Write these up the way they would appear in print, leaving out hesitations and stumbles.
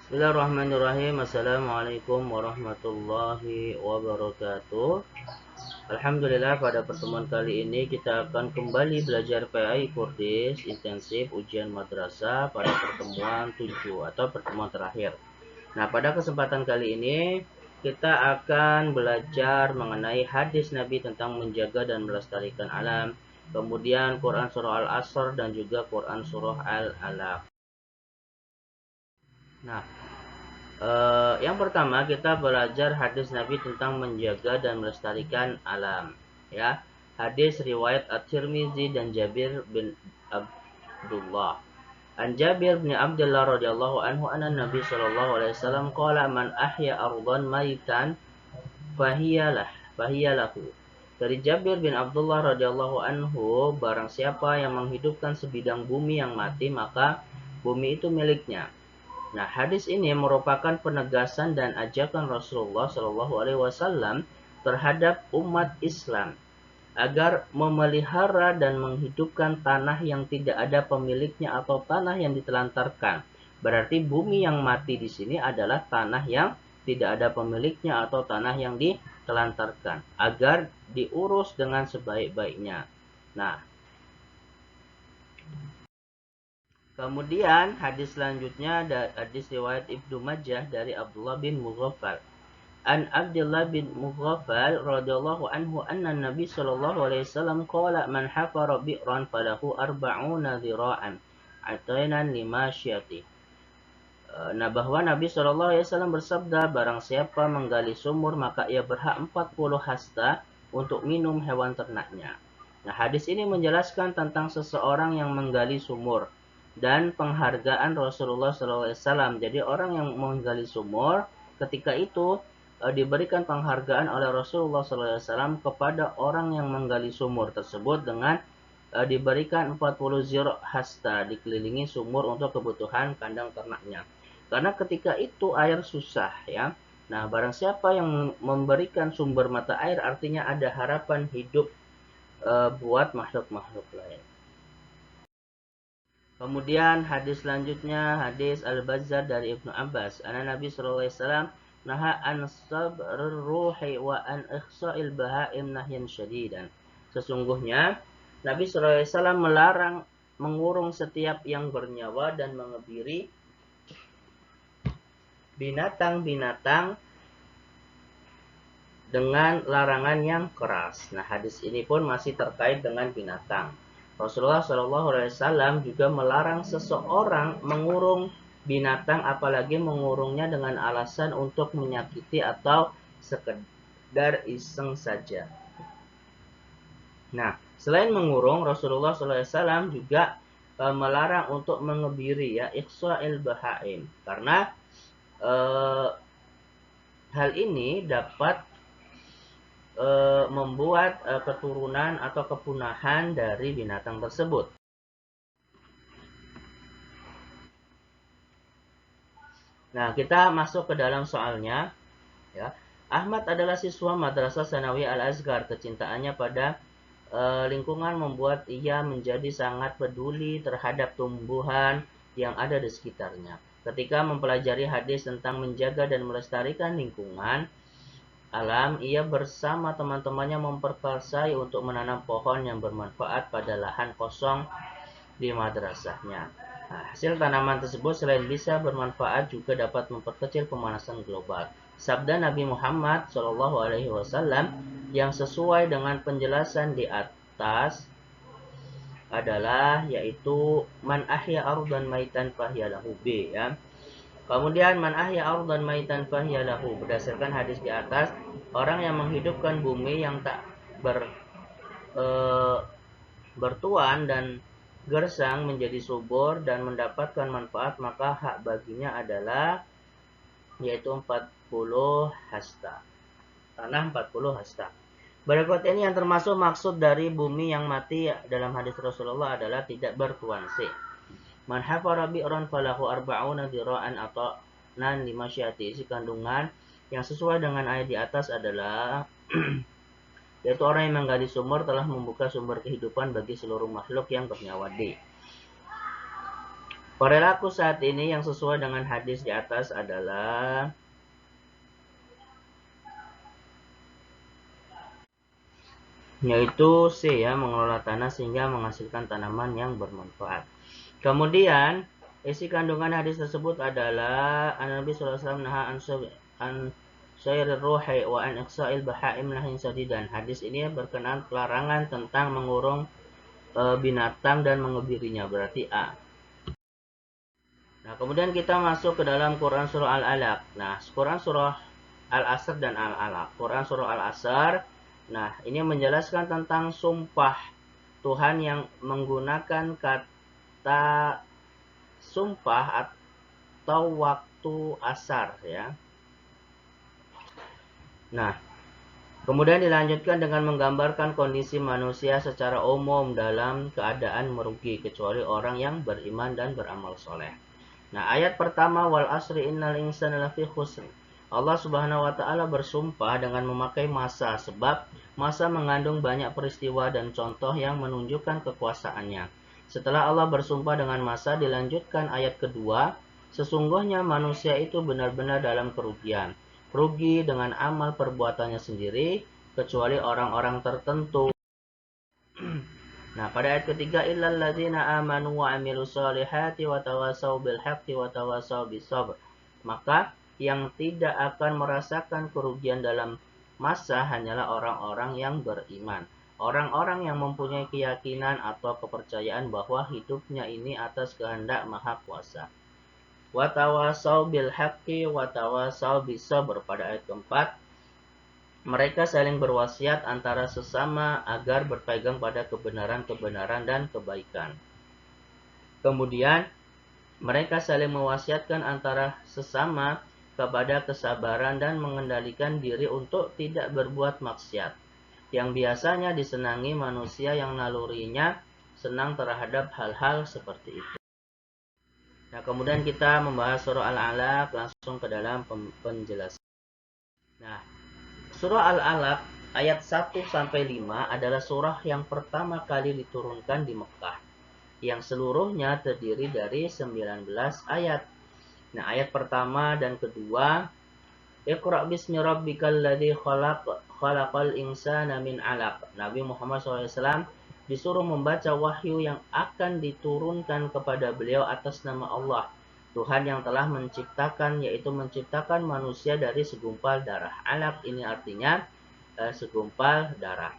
Bismillahirrahmanirrahim. Assalamualaikum warahmatullahi wabarakatuh. Alhamdulillah, pada pertemuan kali ini kita akan kembali belajar PAI Kurdis intensif ujian madrasah pada pertemuan 7 atau pertemuan terakhir. Nah, pada kesempatan kali ini kita akan belajar mengenai hadis Nabi tentang menjaga dan melestarikan alam, kemudian Quran surah Al-Asr dan juga Quran surah Al-Alaq. Nah, yang pertama kita belajar hadis Nabi tentang menjaga dan melestarikan alam. Ya, hadis riwayat At-Tirmizi dan Jabir bin Abdullah. An Jabir bin Abdullah radhiyallahu anhu anna Nabi sallallahu alaihi wasallam qala man ahya ardan maitan fahiyalahu. Dari Jabir bin Abdullah radhiyallahu anhu, barang siapa yang menghidupkan sebidang bumi yang mati, maka bumi itu miliknya. Nah, hadis ini merupakan penegasan dan ajakan Rasulullah Shallallahu Alaihi Wasallam terhadap umat Islam agar memelihara dan menghidupkan tanah yang tidak ada pemiliknya atau tanah yang ditelantarkan. Berarti bumi yang mati di sini adalah tanah yang tidak ada pemiliknya atau tanah yang ditelantarkan agar diurus dengan sebaik-baiknya. Nah, kemudian hadis selanjutnya ada hadis riwayat Ibnu Majah dari Abdullah bin Mughaffal. An Abdullah bin Mughaffal radhiyallahu anhu anna Nabi sallallahu alaihi wasallam qala man hafara bi'ran falahu arba'una dhira'an atainan lima syati. Nah, bahwa Nabi sallallahu alaihi wasallam bersabda, barang siapa menggali sumur maka ia berhak 40 hasta untuk minum hewan ternaknya. Nah, hadis ini menjelaskan tentang seseorang yang menggali sumur dan penghargaan Rasulullah SAW. Jadi orang yang menggali sumur ketika itu diberikan penghargaan oleh Rasulullah SAW kepada orang yang menggali sumur tersebut dengan diberikan 40 zir' hasta, dikelilingi sumur untuk kebutuhan kandang ternaknya. Karena ketika itu air susah ya. Nah, barang siapa yang memberikan sumber mata air artinya ada harapan hidup buat makhluk-makhluk lain. Kemudian hadis selanjutnya hadis Al-Bazzar dari Ibnu Abbas. Ana Nabi sallallahu alaihi wasallam naha an sabrir ruhi wa an ikhsa'il bahaim nahyan syadidan. Sesungguhnya Nabi sallallahu alaihi wasallam melarang mengurung setiap yang bernyawa dan mengebiri binatang-binatang dengan larangan yang keras. Nah, hadis ini pun masih terkait dengan binatang. Rasulullah Shallallahu Alaihi Wasallam juga melarang seseorang mengurung binatang, apalagi mengurungnya dengan alasan untuk menyakiti atau sekedar iseng saja. Nah, selain mengurung, Rasulullah Shallallahu Alaihi Wasallam juga melarang untuk mengebiri ya ikhsa'il bahaim, karena hal ini dapat membuat keturunan atau kepunahan dari binatang tersebut. Nah, kita masuk ke dalam soalnya. Ya, Ahmad adalah siswa Madrasah Sanawi Al-Azhar. Kecintaannya pada lingkungan membuat ia menjadi sangat peduli terhadap tumbuhan yang ada di sekitarnya. Ketika mempelajari hadis tentang menjaga dan melestarikan lingkungan alam, ia bersama teman-temannya memperkasai untuk menanam pohon yang bermanfaat pada lahan kosong di madrasahnya. Nah, hasil tanaman tersebut selain bisa bermanfaat juga dapat memperkecil pemanasan global. Sabda Nabi Muhammad Shallallahu Alaihi Wasallam yang sesuai dengan penjelasan di atas adalah yaitu man ahya ardan maitan fahyalahu b ya. Kemudian man ahya ardan maitan fahyalahu, berdasarkan hadis di atas, orang yang menghidupkan bumi yang tak bertuan dan gersang menjadi subur dan mendapatkan manfaat, maka hak baginya adalah yaitu 40 hasta. Tanah 40 hasta. Berikut ini yang termasuk maksud dari bumi yang mati dalam hadis Rasulullah adalah tidak bertuan sih. Man hafara bi'ran falahu arba'una dhira'an atau nan lima syati. Isi kandungan yang sesuai dengan ayat di atas adalah yaitu orang yang menggali sumur telah membuka sumber kehidupan bagi seluruh makhluk yang bernyawa di. Perilaku saat ini yang sesuai dengan hadis di atas adalah yaitu C ya, mengelola tanah sehingga menghasilkan tanaman yang bermanfaat. Kemudian isi kandungan hadis tersebut adalah Nabi SAW naha an syairir ruhi wa an iqsa'il bahaim nahyin sadidan. Hadis ini berkenaan pelarangan tentang mengurung binatang dan mengebirinya, berarti A. Nah, kemudian kita masuk ke dalam Quran surah Al-Alaq. Nah, Quran surah Al-Asr dan Al-Alaq. Quran surah Al-Asr. Nah, ini menjelaskan tentang sumpah Tuhan yang menggunakan kata sumpah atau waktu asar ya. Nah, kemudian dilanjutkan dengan menggambarkan kondisi manusia secara umum dalam keadaan merugi kecuali orang yang beriman dan beramal soleh. Nah, ayat pertama wal asri innal insana lafi khusr. Allah Subhanahu wa taala bersumpah dengan memakai masa sebab masa mengandung banyak peristiwa dan contoh yang menunjukkan kekuasaannya. Setelah Allah bersumpah dengan masa dilanjutkan ayat kedua, sesungguhnya manusia itu benar-benar dalam kerugian. Rugi dengan amal perbuatannya sendiri kecuali orang-orang tertentu. Nah, pada ayat ketiga illal ladzina amanu wa amilus solihati wa tawassaw bil haqqi wa tawassaw bis sabr. Maka yang tidak akan merasakan kerugian dalam masa hanyalah orang-orang yang beriman. Orang-orang yang mempunyai keyakinan atau kepercayaan bahwa hidupnya ini atas kehendak Maha Kuasa. Wa tawassaw bil haqqi wa tawassaw bis sabr pada ayat keempat. Mereka saling berwasiat antara sesama agar berpegang pada kebenaran-kebenaran dan kebaikan. Kemudian, mereka saling mewasiatkan antara sesama kepada kesabaran dan mengendalikan diri untuk tidak berbuat maksiat, yang biasanya disenangi manusia yang nalurinya senang terhadap hal-hal seperti itu. Nah, kemudian kita membahas surah Al-Alaq langsung ke dalam penjelasan. Nah, surah Al-Alaq ayat 1 sampai 5 adalah surah yang pertama kali diturunkan di Mekah, yang seluruhnya terdiri dari 19 ayat. Nah, ayat pertama dan kedua, Iqra bismi rabbikal ladzi khalaq khalaqal insana min 'alaq. Nabi Muhammad SAW disuruh membaca wahyu yang akan diturunkan kepada beliau atas nama Allah, Tuhan yang telah menciptakan, yaitu menciptakan manusia dari segumpal darah. Alaq ini artinya segumpal darah.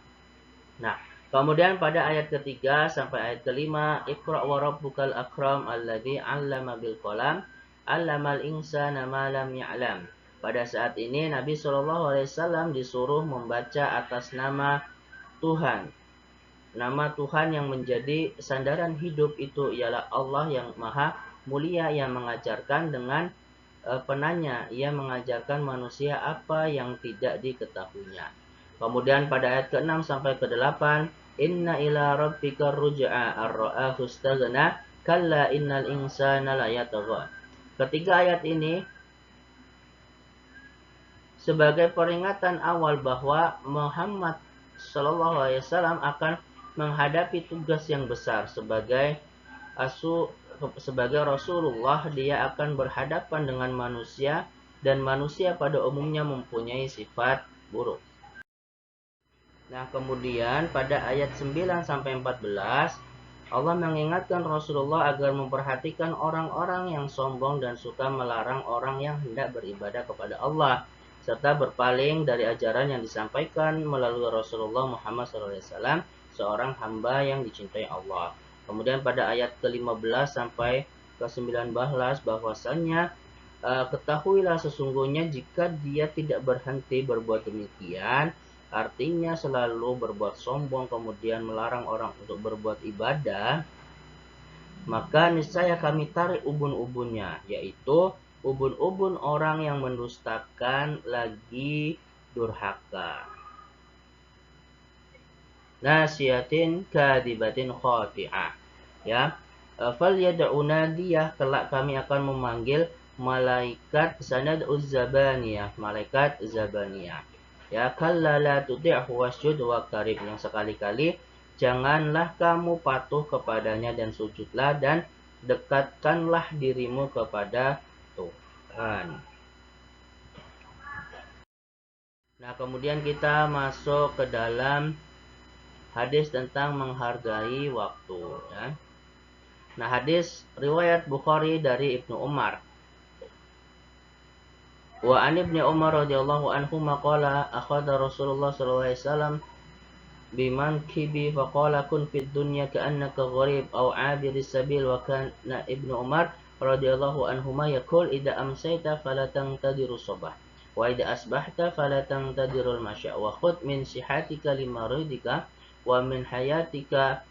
Nah, kemudian pada ayat ketiga sampai ayat kelima, Iqra wa rabbukal akram alladzi 'allama bil qalam 'allamal insana ma lam ya'lam. Pada saat ini Nabi SAW disuruh membaca atas nama Tuhan. Nama Tuhan yang menjadi sandaran hidup itu ialah Allah yang Maha Mulia yang mengajarkan dengan penanya. Ia mengajarkan manusia apa yang tidak diketahuinya. Kemudian pada ayat ke-6 sampai ke-8, Inna ila rabbika ruj'a ar-ra'ahu istaghna kalla innal insana layatagha. Ketiga ayat ini sebagai peringatan awal bahwa Muhammad SAW akan menghadapi tugas yang besar sebagai Rasulullah. Dia akan berhadapan dengan manusia dan manusia pada umumnya mempunyai sifat buruk. Nah, kemudian pada ayat 9 sampai 14 Allah mengingatkan Rasulullah agar memperhatikan orang-orang yang sombong dan suka melarang orang yang hendak beribadah kepada Allah serta berpaling dari ajaran yang disampaikan melalui Rasulullah Muhammad SAW, seorang hamba yang dicintai Allah. Kemudian pada ayat ke-15 sampai ke-19 bahwasannya ketahuilah sesungguhnya jika dia tidak berhenti berbuat demikian, artinya selalu berbuat sombong kemudian melarang orang untuk berbuat ibadah, maka niscaya kami tarik ubun-ubunnya, yaitu ubun-ubun orang yang mendustakan lagi durhaka. Nasiyatin kadibatin khati'ah. Ya. Fal yad'u nadiyah, kelak kami akan memanggil malaikat sanad uzzabaniyah, malaikat zabaniyah. Ya, kalla la tuti'hu wasjud waqtarib, yang sekali-kali janganlah kamu patuh kepadanya dan sujudlah dan dekatkanlah dirimu kepada Tuhan. Nah, kemudian kita masuk ke dalam hadis tentang menghargai waktu, ya. Nah, hadis riwayat Bukhari dari Ibnu Umar. Wa an Ibnu Umar radhiyallahu anhu maqala akhadha Rasulullah sallallahu alaihi wasallam bimankibi faqala kun fid dunya ka'annaka gharib aw 'abiris sabil wa kana Ibnu Umar radhiyallahu anhuma yaqul idza amsayta fala tantadiru sabah wa idza asbahta fala tantadirul masya wa khudh min sihatika limaridika wa min hayatika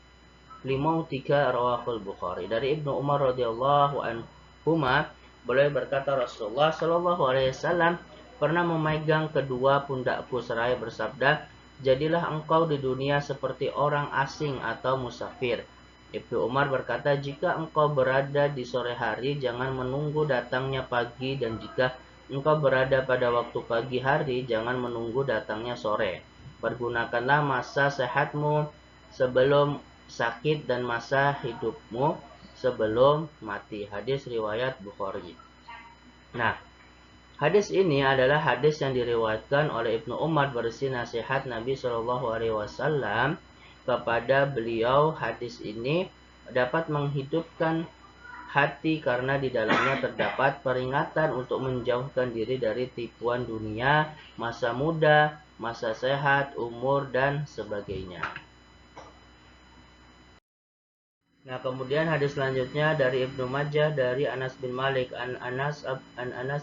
limautika rawahul Bukhari. Dari Ibnu Umar radhiyallahu anhuma, beliau berkata Rasulullah shallallahu alaihi wasallam pernah memegang kedua pundakku seraya bersabda, jadilah engkau di dunia seperti orang asing atau musafir. Ibnu Umar berkata, jika engkau berada di sore hari, jangan menunggu datangnya pagi, dan jika engkau berada pada waktu pagi hari, jangan menunggu datangnya sore. Pergunakanlah masa sehatmu sebelum sakit dan masa hidupmu sebelum mati. Hadis riwayat Bukhari. Nah, hadis ini adalah hadis yang diriwayatkan oleh Ibnu Umar berisi nasihat Nabi Shallallahu Alaihi Wasallam kepada beliau. Hadis ini dapat menghidupkan hati karena di dalamnya terdapat peringatan untuk menjauhkan diri dari tipuan dunia, masa muda, masa sehat, umur, dan sebagainya. Nah, kemudian hadis selanjutnya dari Ibnu Majah dari Anas bin Malik an Anas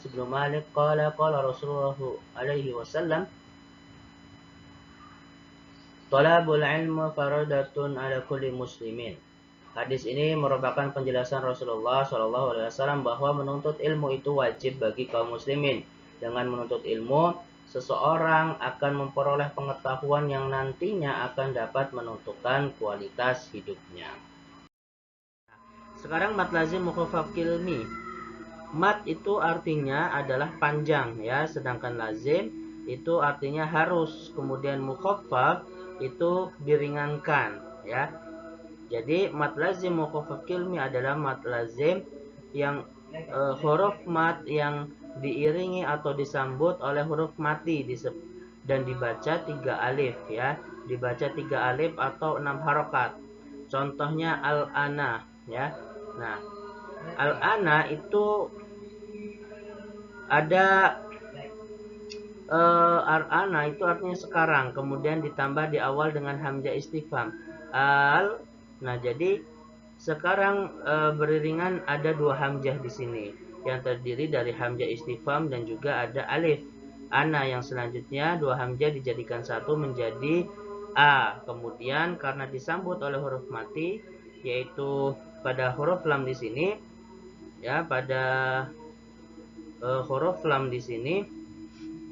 bin Malik qala Rasulullah alaihi wasallam talabul ilmu faradatun ala kulli muslimin. Hadis ini merupakan penjelasan Rasulullah Shallallahu alaihi wasallam bahwa menuntut ilmu itu wajib bagi kaum muslimin. Dengan menuntut ilmu, seseorang akan memperoleh pengetahuan yang nantinya akan dapat menentukan kualitas hidupnya. Sekarang mat lazim mukhaffaf kilmi. Mat itu artinya adalah panjang, ya, sedangkan lazim itu artinya harus. Kemudian mukhaffaf itu diringankan, ya. Jadi mat lazim mukhaffaf kilmi adalah mat lazim yang huruf mat yang diiringi atau disambut oleh huruf mati dan dibaca 3 alif, ya. Dibaca 3 alif atau 6 harokat. Contohnya al-ana, ya. Nah, al-ana itu ada al-ana itu artinya sekarang, kemudian ditambah di awal dengan hamzah istifham. Nah, jadi sekarang beriringan ada 2 hamzah di sini yang terdiri dari hamzah istifham dan juga ada alif. Ana yang selanjutnya 2 hamzah dijadikan satu menjadi a. Kemudian karena disambut oleh huruf mati, yaitu pada huruf lam di sini, ya, pada huruf lam di sini,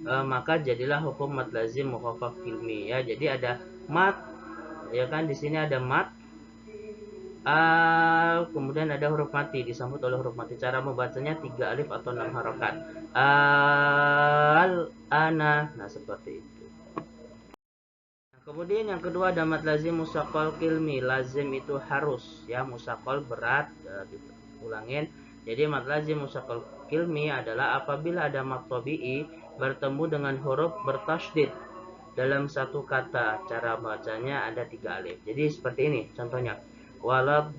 maka jadilah hukum mat lazim mukhaffaf kilmi, ya. Jadi ada mat, ya kan, di sini ada mat, kemudian ada huruf mati disambut oleh huruf mati. Cara membacanya 3 alif atau 6 harokat. Al-ana. Nah, seperti itu. Kemudian yang kedua ada mat lazim musaqqal kilmi. Lazim itu harus, ya, musaqqal berat, ulangin. Jadi mat lazim musaqqal kilmi adalah apabila ada mat tabi'i bertemu dengan huruf bertasydid dalam satu kata. Cara bacanya ada 3 alif. Jadi seperti ini contohnya. Waladdallin.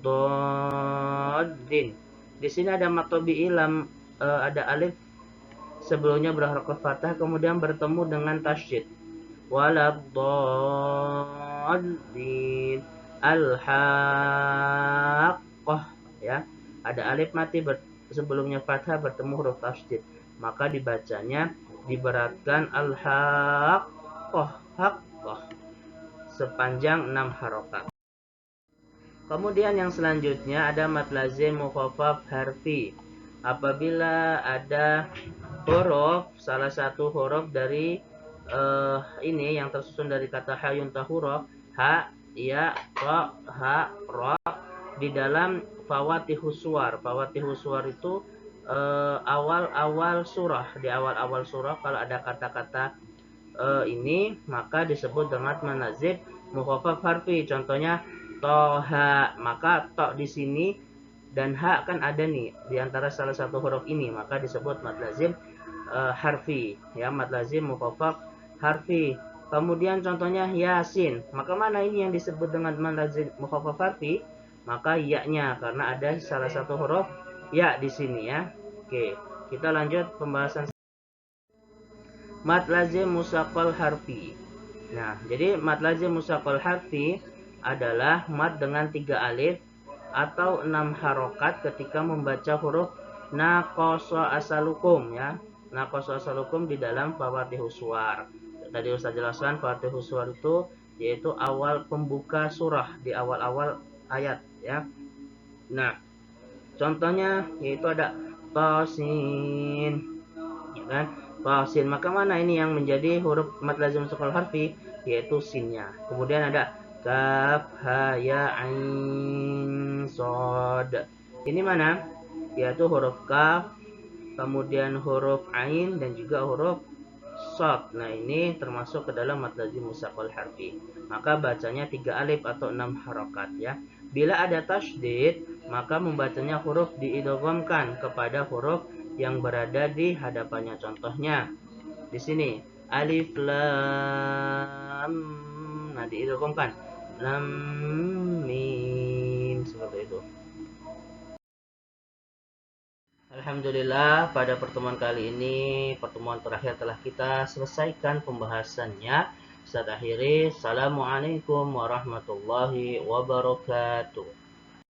Di sini ada mat tabi'i lam, ada alif sebelumnya berharakat fathah kemudian bertemu dengan tasydid. Waladdallin. Al-haqqah, ya. Ada alif mati sebelumnya fathah bertemu huruf tasydid, maka dibacanya diberatkan al-haqqah, haqqah, sepanjang 6 harokat. Kemudian yang selanjutnya ada mat lazim mukhaffaf harfi. Apabila ada huruf, salah satu huruf dari ini yang tersusun dari kata hayun tahuruf, ha, ya, ra, ha, ra, di dalam fawatihus suwar. Fawatihus suwar itu awal-awal surah. Di awal-awal surah kalau ada kata-kata ini maka disebut dengan manazib mukhaffaf harfi. Contohnya toha, maka to di sini dan ha kan ada nih di antara salah satu huruf ini, maka disebut mad lazim harfi, ya, mad lazim mukhaffaf harfi. Kemudian contohnya yasin, maka mana ini yang disebut dengan mad lazim mukhaffaf harfi? Maka ya-nya, karena ada salah satu huruf ya di sini, ya. Oke, kita lanjut pembahasan mad lazim musaqqal harfi. Nah, jadi mad lazim musaqqal harfi adalah mad dengan 3 alif atau 6 harokat ketika membaca huruf naqasa asalukum, ya. Naqasa asalukum di dalam Fawaatihus Suwar. Tadi Ustaz jelaskan Fawaatihus Suwar itu yaitu awal pembuka surah, di awal-awal ayat, ya. Nah, contohnya yaitu ada tasin, ya kan? Tasin. Maka mana ini yang menjadi huruf mad lazim musaqqal harfi? Yaitu sinnya. Kemudian ada kaf, ha, ya, ain, sod. Ini mana? Yaitu huruf kaf, kemudian huruf ain, dan juga huruf sod. Nah, ini termasuk ke dalam mad lazim musaqqal harfi. Maka bacanya 3 alif atau 6 harokat, ya. Bila ada tasydid, maka membacanya huruf diidghamkan kepada huruf yang berada di hadapannya. Contohnya di sini alif lam, nah diidghamkan lam mim, seperti itu. Alhamdulillah, pada pertemuan kali ini, pertemuan terakhir telah kita selesaikan pembahasannya. Saya akhiri, assalamualaikum warahmatullahi wabarakatuh.